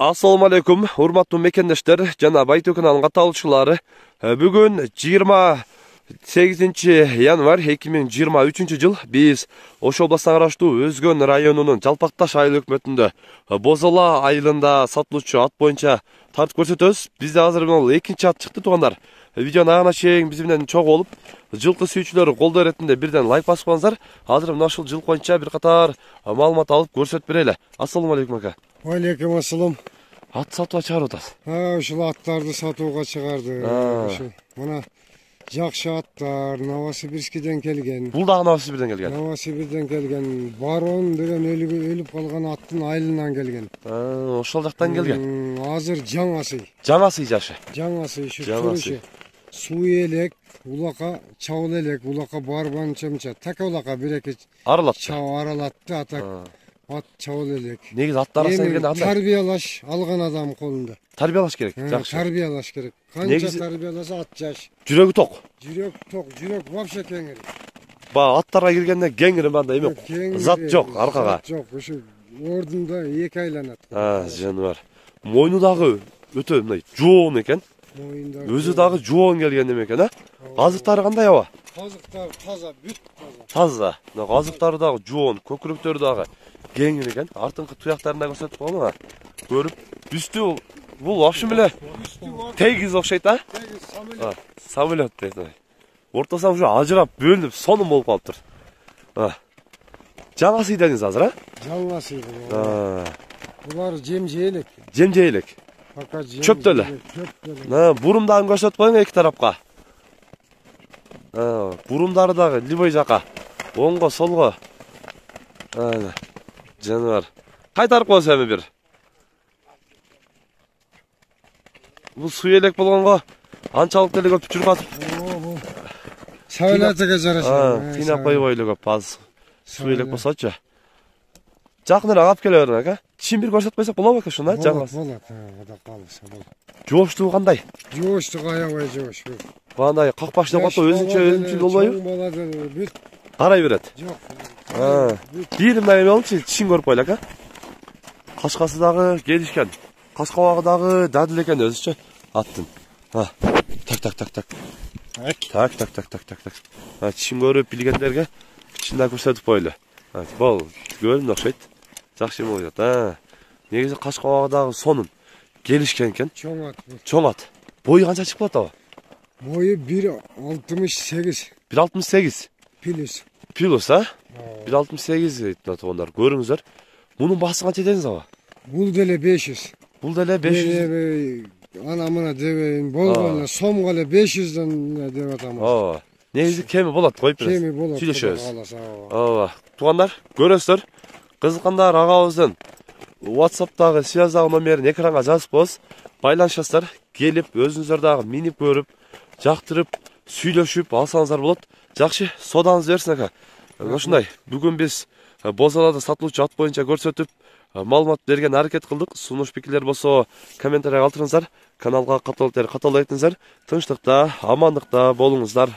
Assalamu alaikum, урматтуу мекендештер жана Байтөк каналынын катталуучулары. Бүгүн 28 январь 2023 жыл биз Ош областына караштуу Өзгөн районунун Жалпакташ айыл өкмөтүндө Бозола айылында сатылуучу ат боюнча тартып көрсөтөбүз. Бизде азыр бул экинчи ат чыкты туугандар. Видеону агана чейин биз менен чогуу болуп, жылкы сүйүүчүлөр колдоо иретинде бирден лайк басып коюңуздар. Азыр мына ушул жылкы боюнча бир катар маалымат алып көрсөтүп берели. Ассалому алейкум ака. Алейкум ассалам. Ат сатууга чыгарып атасыз. Ушул аттарды сатууга чыгарды. Мына жакшы аттар Новосибирскиден келген. Бул дагы Новосибирден келген. Новосибирден келген. Барон деген өлүп калган аттын айылынан келген. Ошол жактан келген. Азыр жаңасы. Жаңасы жашы. Жаңасы ушу. Суу элек, улака чабыл элек, улака барбан чымча. Така улака бир-эки Аралатты. Аралатты атак. Ат чабыл элек. Негизи аттар арасынан келген андай. Тарбиялаш алган адам колунда. Тарбиялаш керек. Жакшы. Тарбиялаш керек. Канча тарбияласа ат жаш. Жүрөгү ток. Жүрөк вообще кеңири. Ба аттарга келгенде кеңири мындай эме. Зат жок аркага. Жок, ушу ордунда эки айланат. Жаныбар. Мойну дагы өтө мындай жоон экен. Өзү дагы жоон келген экен, а? Азыктары кандай аба? Азыктар таза, бүт таза. Азыктары дагы жоон, көкүрөктөрү дагы кеңири экен. Артыңкы туяктарына көрсөтүп коюңуз. Көрүп, үстү бул вообще эле тегиз окшойт, а? Самолет дейт. Ортосам ушу ажырап, бөлүнүп, сонун болуп калыптыр. Жаңасы дедиңиз азыр, а? Жаңасы. Булар жем-жейлик. Жем-жейлик. Чөптө эле. Бурумдарын көрсөтүп коюң эки тарапка. Бурумдары дагы любой жака. Оңго, солго. Жаныбар. Кайтарып коесуз эми бир. Бул суу элек болгонго анчалык деле көп чуркатып. Саулатыга жараша. Тыйнап койбой эле көп аз. Суу элек болсочу. Жакыныраак алып келе бериң ака. Тишин бир көрсөтүп койсок болобу экен ушунда жаңасы? Болот, ада калса болот. Жооштугу кандай? Жооштугу аябай жоош. Кандай какпаш деп атып өзүнчө болбойбу? Карай берет. Жок. Бир мындай эме болчу, тишин көрүп койлу ака. Кашкасы дагы келишкен. Кашкабагы дагы дадыл экен өзүчө аттын. Так. Тишин көрүп билгендерге кичине көрсөтүп койлу. Бол, көрүнүп окшойт. Жакшы болот. Негизи кашкабагы дагы сонун. Келишкен экен. Чоң ат. Бою канча чыгып калат аба? Бою 1.68. 1.68. Плюс, а? 1.68 дейт туугандар. Көрүңүздөр. Мунун баасы канча дедиңиз аба? Бул деле 500. Бул деле 500. Ана мына дебейин болгону сомго эле 500дөн деп атамыз. Негизи кеми болот, коюп бересиз. Кеми болот. Сүйлөшөбүз. Туугандар, көрөсүздөр. Кызыккандар агабыздын WhatsApp'тагы связь номерин экранга жазып коебуз. Байланышасыздар, келип өзүңүздөр дагы минип көрүп, жактырып, сүйлөшүп алсаңыздар болот. Жакшы, содаңыз берсин ака. Ошондой, бүгүн биз Бозолада сатылуучу ат боюнча көрсөтүп, маалымат берген аракет кылдык. Сунуш пикирлер болсо, комментарий калтырыңыздар. Каналга катал этиңиздер. Тынчтыкта, амандыкта болуңуздар.